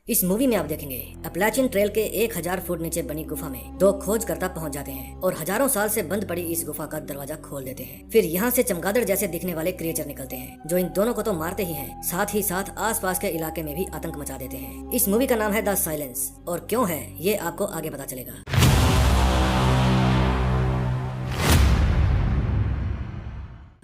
इस मूवी में आप देखेंगे अपलाचिन ट्रेल के 1000 फुट नीचे बनी गुफा में दो खोजकर्ता पहुंच जाते हैं और हजारों साल से बंद पड़ी इस गुफा का दरवाजा खोल देते हैं। फिर यहाँ से चमगादड़ जैसे दिखने वाले क्रिएचर निकलते हैं जो इन दोनों को तो मारते ही हैं, साथ ही साथ आसपास के इलाके में भी आतंक मचा देते हैं। इस मूवी का नाम है द साइलेंस और क्यों है ये आपको आगे पता चलेगा।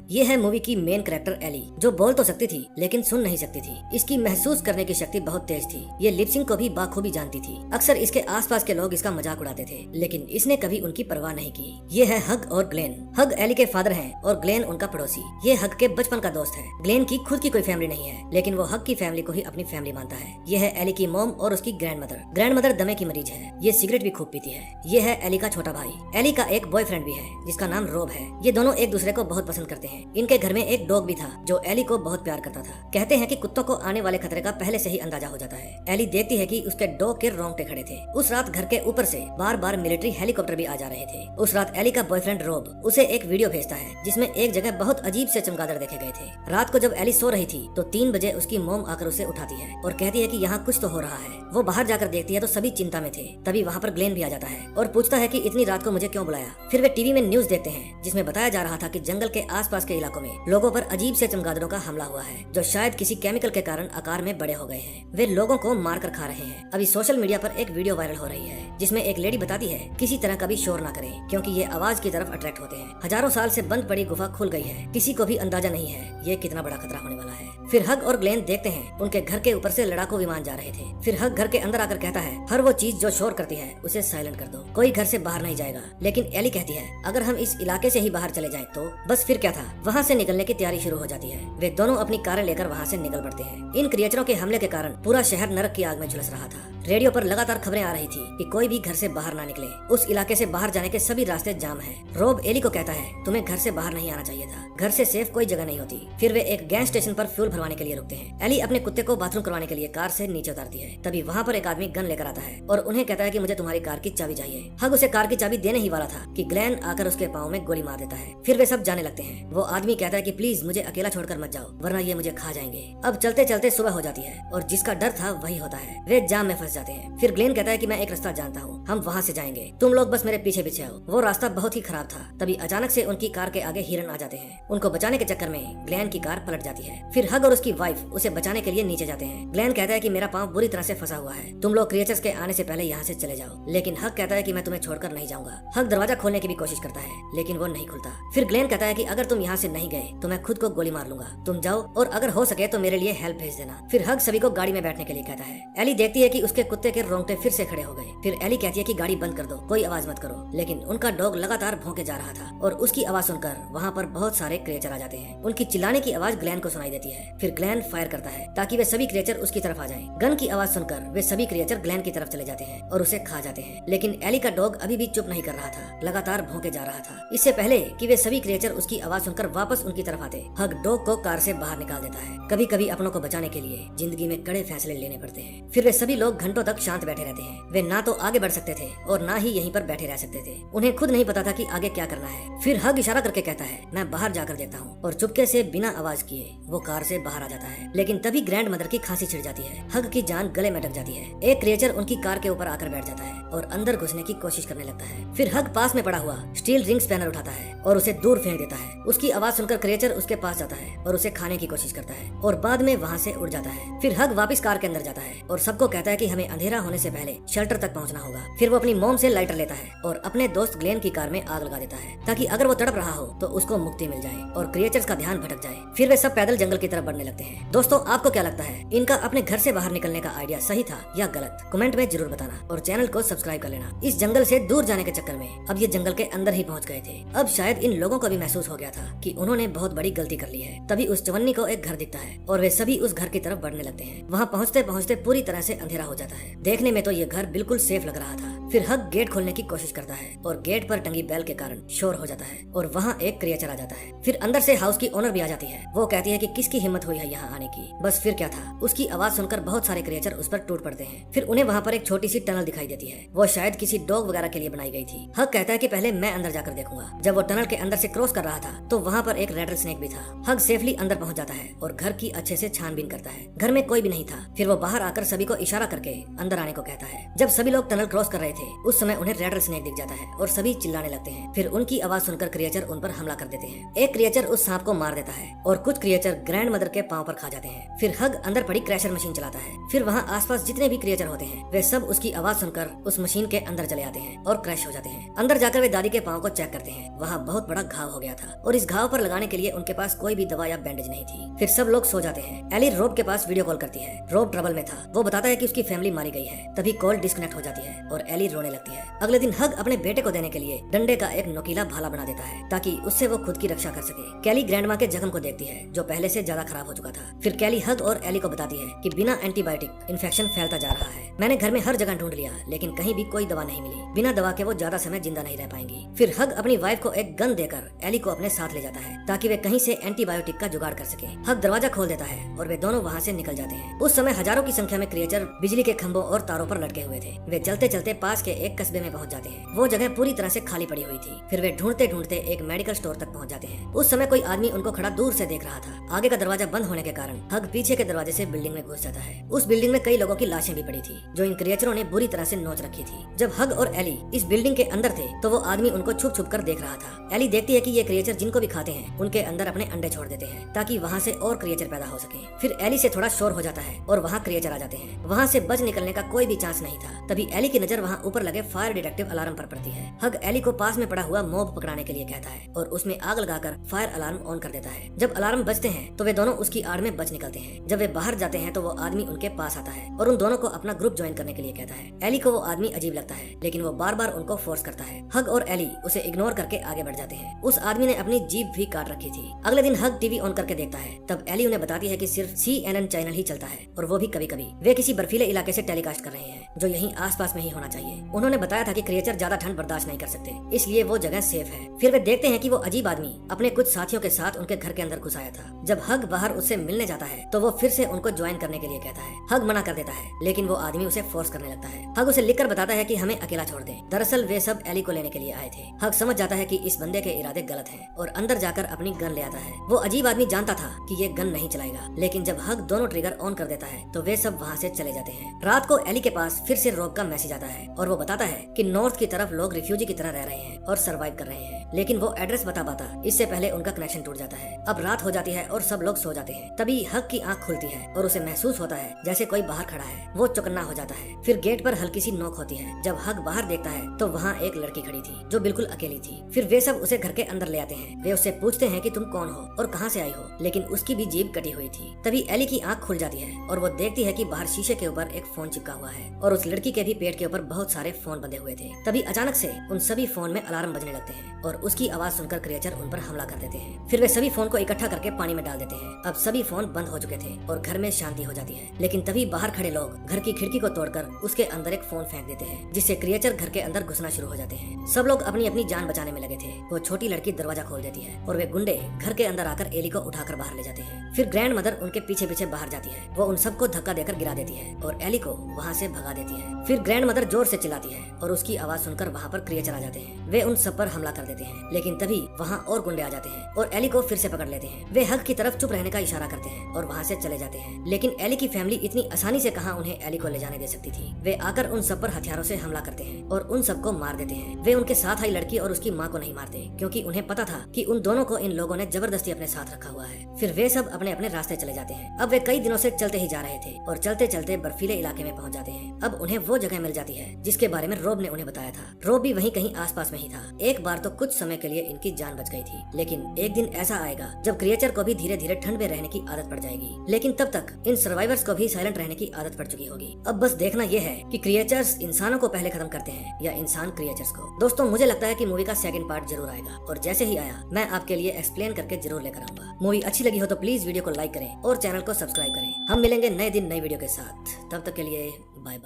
ये है मूवी की मेन कैरेक्टर एली, जो बोल तो सकती थी लेकिन सुन नहीं सकती थी। इसकी महसूस करने की शक्ति बहुत तेज थी। ये लिपसिंग को भी बाखूबी जानती थी। अक्सर इसके आसपास के लोग इसका मजाक उड़ाते थे लेकिन इसने कभी उनकी परवाह नहीं की। ये है हग और ग्लेन। हग एली के फादर हैं और ग्लेन उनका पड़ोसी। ये हग के बचपन का दोस्त है। ग्लेन की खुद की कोई फैमिली नहीं है लेकिन वो हग की फैमिली को ही अपनी फैमिली मानता है। ये है एली की मॉम और उसकी ग्रैंड मदर दमे की मरीज है। ये सिगरेट भी खूब पीती है। ये है एली का छोटा भाई। एली का एक बॉयफ्रेंड भी है जिसका नाम रोब है। ये दोनों एक दूसरे को बहुत पसंद करते हैं। इनके घर में एक डॉग भी था जो एली को बहुत प्यार करता था। कहते हैं कि कुत्तों को आने वाले खतरे का पहले से ही अंदाजा हो जाता है। एली देखती है कि उसके डॉग के रोंगटे खड़े थे। उस रात घर के ऊपर से बार बार मिलिट्री हेलीकॉप्टर भी आ जा रहे थे। उस रात एली का बॉयफ्रेंड रोब उसे एक वीडियो भेजता है जिसमें एक जगह बहुत अजीब से चमगादड़ देखे गए थे। रात को जब एली सो रही थी तो 3 बजे उसकी मोम आकर उसे उठाती है और कहती है कि यहाँ कुछ तो हो रहा है। वो बाहर जाकर देखती है तो सभी चिंता में थे। तभी वहाँ पर ग्लेन भी आ जाता है और पूछता है कि इतनी रात को मुझे क्यों बुलाया। फिर वे टीवी में न्यूज देखते हैं जिसमें बताया जा रहा था कि जंगल के आसपास के इलाकों में लोगों पर अजीब से चमगादड़ों का हमला हुआ है जो शायद किसी केमिकल के कारण आकार में बड़े हो गए हैं। वे लोगों को मार कर खा रहे हैं। अभी सोशल मीडिया पर एक वीडियो वायरल हो रही है जिसमें एक लेडी बताती है किसी तरह का भी शोर ना करें क्योंकि ये आवाज की तरफ अट्रैक्ट होते हैं। हजारों साल से बंद पड़ी गुफा खुल गई है। किसी को भी अंदाजा नहीं है ये कितना बड़ा खतरा होने वाला है। फिर हग और ग्लेन देखते हैं उनके घर के ऊपर से लड़ाकू विमान जा रहे थे। फिर हग घर के अंदर आकर कहता है हर वो चीज जो शोर करती है उसे साइलेंट कर दो, कोई घर से बाहर नहीं जाएगा। लेकिन एली कहती है अगर हम इस इलाके से ही बाहर चले जाएं तो बस फिर क्या था। वहाँ से निकलने की तैयारी शुरू हो जाती है। वे दोनों अपनी कारें लेकर वहाँ से निकल पड़ते हैं। इन क्रिएचरों के हमले के कारण पूरा शहर नरक की आग में झुलस रहा था। रेडियो पर लगातार खबरें आ रही थी कि कोई भी घर से बाहर ना निकले। उस इलाके से बाहर जाने के सभी रास्ते जाम हैं। रोब एली को कहता है तुम्हें घर से बाहर नहीं आना चाहिए था, घर से सेफ कोई जगह नहीं होती। फिर वे एक गैस स्टेशन पर फ्यूल भरवाने के लिए रुकते हैं। एली अपने कुत्ते को बाथरूम करवाने के लिए कार से नीचे उतारती है। तभी वहाँ पर एक आदमी गन लेकर आता है और उन्हें कहता है कि मुझे तुम्हारी कार की चाबी चाहिए। हग उसे कार की चाबी देने ही वाला था कि ग्लेन आकर उसके पाँव में गोली मार देता है। फिर वे सब जाने लगते हैं। वो आदमी कहता है कि प्लीज मुझे अकेला छोड़कर मत जाओ वरना ये मुझे खा जाएंगे। अब चलते चलते सुबह हो जाती है और जिसका डर था वही होता है। वे जाम में फंस जाते हैं। फिर ग्लेन कहता है कि मैं एक रास्ता जानता हूँ, हम वहाँ से जाएंगे, तुम लोग बस मेरे पीछे पीछे आओ। वो रास्ता बहुत ही खराब था। तभी अचानक से उनकी कार के आगे हिरन आ जाते हैं। उनको बचाने के चक्कर में ग्लेन की कार पलट जाती है। फिर हग और उसकी वाइफ उसे बचाने के लिए नीचे जाते हैं। ग्लेन कहता है कि मेरा पाँव बुरी तरह से फंसा हुआ है, तुम लोग क्रिएचर्स के आने से पहले यहाँ से चले जाओ। लेकिन हग कहता है कि मैं तुम्हें छोड़कर नहीं जाऊंगा। हग दरवाजा खोलने की भी कोशिश करता है लेकिन वो नहीं खुलता। फिर ग्लेन कहता है कि अगर तुम यहाँ से नहीं गए तो मैं खुद को गोली मार लूंगा, तुम जाओ और अगर हो सके तो मेरे लिए हेल्प भेज देना। फिर हग सभी को गाड़ी में बैठने के लिए कहता है। एली देखती है कि उसके कुत्ते के रोंगटे फिर से खड़े हो गए। फिर एली कहती है कि गाड़ी बंद कर दो, कोई आवाज मत करो। लेकिन उनका डॉग लगातार भौंके जा रहा था और उसकी आवाज सुनकर वहाँ पर बहुत सारे क्रिएचर आ जाते हैं। उनकी चिल्लाने की आवाज ग्लेन को सुनाई देती है। फिर ग्लेन फायर करता है ताकि वे सभी क्रिएचर उसकी तरफ आ जाएं। गन की आवाज सुनकर वे सभी क्रिएचर ग्लेन की तरफ चले जाते हैं और उसे खा जाते हैं। लेकिन एली का डॉग अभी भी चुप नहीं कर रहा था, लगातार भौंके जा रहा था। इससे पहले कि वे सभी क्रिएचर उसकी आवाज सुनकर वापस उनकी तरफ आते, हग डॉग को कार से बाहर निकाल देता है। कभी कभी अपनों को बचाने के लिए जिंदगी में कड़े फैसले लेने पड़ते हैं। फिर वे सभी लोग घंटों तक शांत बैठे रहते हैं। वे ना तो आगे बढ़ सकते थे और ना ही यहीं पर बैठे रह सकते थे। उन्हें खुद नहीं पता था कि आगे क्या करना है। फिर हग इशारा करके कहता है मैं बाहर जाकर देखता हूँ और चुपके से बिना आवाज किए वो कार से बाहर आ जाता है। लेकिन तभी ग्रैंड मदर की खांसी छिड़ जाती है। हग की जान गले में अटक जाती है। एक क्रिएचर उनकी कार के ऊपर आकर बैठ जाता है और अंदर घुसने की कोशिश करने लगता है। फिर हग पास में पड़ा हुआ स्टील रिंग स्पैनर उठाता है और उसे दूर फेंक देता है। उसकी आवाज सुनकर क्रिएचर उसके पास जाता है और उसे खाने की कोशिश करता है और बाद में वहाँ से उड़ जाता है। फिर हग वापस कार के अंदर जाता है और सबको कहता है कि हमें अंधेरा होने से पहले शेल्टर तक पहुँचना होगा। फिर वो अपनी मोम से लाइटर लेता है और अपने दोस्त ग्लेन की कार में आग लगा देता है ताकि अगर वो तड़प रहा हो तो उसको मुक्ति मिल जाए और क्रिएचर्स का ध्यान भटक जाए। फिर वे सब पैदल जंगल की तरफ बढ़ने लगते हैं। दोस्तों आपको क्या लगता है, इनका अपने घर से बाहर निकलने का आइडिया सही था या गलत? कमेंट में जरूर बताना और चैनल को सब्सक्राइब कर लेना। इस जंगल से दूर जाने के चक्कर में अब ये जंगल के अंदर ही पहुंच गए थे। अब शायद इन लोगों को भी महसूस हो गया था कि उन्होंने बहुत बड़ी गलती कर ली है। तभी उस चवन्नी को एक घर दिखता है और वे सभी उस घर की तरफ बढ़ने लगते हैं। वहाँ पहुँचते पहुँचते पूरी तरह से अंधेरा हो जाता है। जाता है। देखने में तो ये घर बिल्कुल सेफ लग रहा था। फिर हग गेट खोलने की कोशिश करता है और गेट पर टंगी बेल के कारण शोर हो जाता है और वहाँ एक क्रिएचर आ जाता है। फिर अंदर से हाउस की ओनर भी आ जाती है। वो कहती है कि किसकी हिम्मत हुई है यहाँ आने की। बस फिर क्या था, उसकी आवाज सुनकर बहुत सारे क्रिएचर उस पर टूट पड़ते हैं। फिर उन्हें वहाँ पर एक छोटी सी टनल दिखाई देती है। वो शायद किसी डॉग वगैरह के लिए बनाई गई थी। हग कहता है कि पहले मैं अंदर जाकर देखूंगा। जब वो टनल के अंदर से क्रॉस कर रहा था तो वहाँ पर एक रेडर स्नेक भी था। हग सेफली अंदर पहुँच जाता है और घर की अच्छे से छानबीन करता है। घर में कोई भी नहीं था। फिर वो बाहर आकर सभी को इशारा करके अंदर आने को कहता है। जब सभी लोग टनल क्रॉस कर रहे थे उस समय उन्हें रेडर स्नेक दिख जाता है और सभी चिल्लाने लगते हैं। फिर उनकी आवाज सुनकर क्रिएचर उन पर हमला कर देते हैं। एक क्रिएचर उस सांप को मार देता है और कुछ क्रिएचर ग्रैंड मदर के पांव पर खा जाते हैं। फिर हग अंदर पड़ी क्रैशर मशीन चलाता है। फिर वहाँ आसपास जितने भी क्रिएचर होते हैं वे सब उसकी आवाज सुनकर उस मशीन के अंदर चले आते हैं और क्रैश हो जाते हैं। अंदर जाकर वे दादी के पांव को चेक करते हैं। वहाँ बहुत बड़ा घाव हो गया था और इस घाव पर लगाने के लिए उनके पास कोई भी दवा या बैंडेज नहीं थी। फिर सब लोग सो जाते हैं। एली रोब के पास वीडियो कॉल करती है। रोब ट्रबल में था। वो बताता है कि उसकी फैमिली मारी गई है। तभी कॉल डिस्कनेक्ट हो जाती है और एली रोने लगती है। अगले दिन हग अपने बेटे को देने के लिए डंडे का एक नुकीला भाला बना देता है ताकि उससे वो खुद की रक्षा कर सके। कैली ग्रैंडमा के जख्म को देखती है जो पहले से ज्यादा खराब हो चुका था। फिर कैली हग और एली को बताती है कि बिना एंटीबायोटिक इन्फेक्शन फैलता जा रहा है। मैंने घर में हर जगह ढूंढ लिया लेकिन कहीं भी कोई दवा नहीं मिली। बिना दवा के वो ज्यादा समय जिंदा नहीं रह पाएंगी। फिर हग अपनी वाइफ को एक गन देकर एली को अपने साथ ले जाता है ताकि वे कहीं से एंटीबायोटिक का जुगाड़ कर सके। हग दरवाजा खोल देता है और वे दोनों वहाँ से निकल जाते हैं। उस समय हजारों की संख्या में क्रिएचर बिजली के खंभों और तारों पर लटके हुए थे। वे चलते चलते पास के एक कस्बे में पहुंच जाते हैं। वो जगह पूरी तरह से खाली पड़ी हुई थी। फिर वे ढूंढते ढूंढते एक मेडिकल स्टोर तक पहुंच जाते हैं। उस समय कोई आदमी उनको खड़ा दूर से देख रहा था। आगे का दरवाजा बंद होने के कारण हग पीछे के दरवाजे से बिल्डिंग में घुस जाता है। उस बिल्डिंग में कई लोगों की लाशें भी पड़ी थी जो इन क्रिएचरों ने बुरी तरह से नोच रखी थी। जब हग और एली इस बिल्डिंग के अंदर थे तो वो आदमी उनको छुप छुप कर देख रहा था। एली देखती है कि ये क्रिएचर जिनको भी खाते हैं उनके अंदर अपने अंडे छोड़ देते हैं ताकि वहाँ से और क्रिएचर पैदा हो सके। फिर एली से थोड़ा शोर हो जाता है और वहाँ क्रिएचर आ जाते हैं। वहाँ से बच निकलने का कोई भी चांस नहीं था। तभी एली की नजर वहाँ ऊपर लगे फायर डिटेक्टिव अलार्म पर पड़ती है। हग एली को पास में पड़ा हुआ मॉब पकड़ाने के लिए कहता है और उसमें आग लगाकर फायर अलार्म ऑन कर देता है। जब अलार्म बजते हैं तो वे दोनों उसकी आड़ में बच निकलते हैं। जब वे बाहर जाते हैं तो वो आदमी उनके पास आता है और उन दोनों को अपना ग्रुप ज्वाइन करने के लिए कहता है। एली को वो आदमी अजीब लगता है लेकिन वो बार बार उनको फोर्स करता है। हग और एली उसे इग्नोर करके आगे बढ़ जाते हैं। उस आदमी ने अपनी जीभ भी काट रखी थी। अगले दिन हग टीवी ऑन करके देखता है। तब एली उन्हें बताती है कि सिर्फ CNN चैनल ही चलता है और वो भी कभी कभी। वे किसी बर्फीले इलाके से टेलीकास्ट कर रहे हैं जो यहीं आसपास में ही होना चाहिए। उन्होंने बताया था कि क्रिएचर ज्यादा ठंड बर्दाश्त नहीं कर सकते इसलिए वो जगह सेफ है। फिर वे देखते हैं कि वो अजीब आदमी अपने कुछ साथियों के साथ उनके घर के अंदर घुस आया था। जब हग बाहर उससे मिलने जाता है तो वो फिर से उनको ज्वाइन करने के लिए कहता है। हग मना कर देता है लेकिन वो आदमी उसे फोर्स करने लगता है। हग उसे लिखकर बताता है कि हमें अकेला छोड़ दे। दरअसल वे सब एली को लेने के लिए आए थे। हग समझ जाता है कि इस बंदे के इरादे गलत हैं और अंदर जाकर अपनी गन ले आता है। वो अजीब आदमी जानता था कि ये गन नहीं चलाएगा लेकिन जब हग दोनों ट्रिगर ऑन कर देता है तो वे सब वहाँ से चले जाते हैं। रात को एली के पास फिर से रॉब का मैसेज आता है और वो बताता है कि नॉर्थ की तरफ लोग रिफ्यूजी की तरह रह रहे हैं और सरवाइव कर रहे हैं लेकिन वो एड्रेस बता पाता इससे पहले उनका कनेक्शन टूट जाता है। अब रात हो जाती है और सब लोग सो जाते हैं। तभी हग की आंख खुलती है और उसे महसूस होता है जैसे कोई बाहर खड़ा है। वो चौकन्ना हो जाता है। फिर गेट पर हल्की सी नोक होती है। जब हग बाहर देखता है तो वहाँ एक लड़की खड़ी थी जो बिल्कुल अकेली थी। फिर वे सब उसे घर के अंदर ले आते हैं। वे उससे पूछते हैं कि तुम कौन हो और कहाँ से आई हो लेकिन उसकी भी जीभ कटी हुई थी। तभी एली की आंख खुल जाती है और वो देखती है कि बाहर शीशे के ऊपर एक फोन चिपका हुआ है और उस लड़की के भी पेट के ऊपर बहुत सारे फोन बंधे हुए थे। तभी अचानक से उन सभी फोन में अलार्म बजने लगते हैं और उसकी आवाज सुनकर क्रिएचर उन पर हमला कर देते हैं। फिर वे सभी फोन को इकट्ठा करके पानी में डाल देते हैं। अब सभी फोन बंद हो चुके थे और घर में शांति हो जाती है। लेकिन तभी बाहर खड़े लोग घर की खिड़की को तोड़कर उसके अंदर एक फोन फेंक देते हैं जिससे क्रिएचर घर के अंदर घुसना शुरू हो जाते हैं। सब लोग अपनी अपनी जान बचाने में लगे थे। वो छोटी लड़की दरवाजा खोल देती है और वे गुंडे घर के अंदर आकर एली को उठाकर बाहर ले जाते हैं। फिर ग्रैंड मदर उनके पीछे पीछे बाहर जाती है। वो उन सबको धक्का देकर गिरा देती है और एली को वहाँ से भगा देती है। फिर ग्रैंड मदर जोर से चिल्लाती है और उसकी आवाज सुनकर वहाँ पर क्रिएचर आ जाते हैं। वे उन सब पर हमला कर देते हैं लेकिन तभी वहाँ और गुंडे आ जाते हैं और एली को फिर से पकड़ लेते हैं। वे हग की तरफ चुप रहने का इशारा करते हैं और वहाँ से चले जाते हैं। लेकिन एली की फैमिली इतनी आसानी से कहाँ उन्हें एली को ले जाने दे सकती थी। वे आकर उन सब पर हथियारों से हमला करते हैं और उन सबको मार देते हैं। वे उनके साथ आई लड़की और उसकी माँ को नहीं मारते क्योंकि उन्हें पता था कि उन दोनों को इन लोगों ने जबरदस्ती अपने साथ रखा हुआ है। फिर वे सब अपने अपने रास्ते चले जाते हैं। अब वे कई दिनों से चलते ही जा रहे थे और चलते चलते बर्फीले इलाके में पहुंच जाते हैं। अब उन्हें वो जगह मिल जाती है जिसके बारे में रोब ने उन्हें बताया था। रोब भी वहीं कहीं आसपास में ही था। एक बार तो कुछ समय के लिए इनकी जान बच गई थी लेकिन एक दिन ऐसा आएगा जब क्रिएचर को भी धीरे धीरे ठंड में रहने की आदत पड़ जाएगी। लेकिन तब तक इन सर्वाइवर्स को भी साइलेंट रहने की आदत पड़ चुकी होगी। अब बस देखना यह है कि क्रिएचर्स इंसानों को पहले खत्म करते हैं या इंसान क्रिएचर्स को। दोस्तों मुझे लगता है कि मूवी का सेकंड पार्ट जरूर आएगा और जैसे ही आया मैं आपके लिए एक्सप्लेन करके जरूर लेकर आऊंगा। मूवी अच्छी लगी हो तो प्लीज वीडियो को लाइक करें और चैनल को सब्सक्राइब करें। हम मिलेंगे नए दिन नई वीडियो के साथ। तब तक के लिए बाय बाय।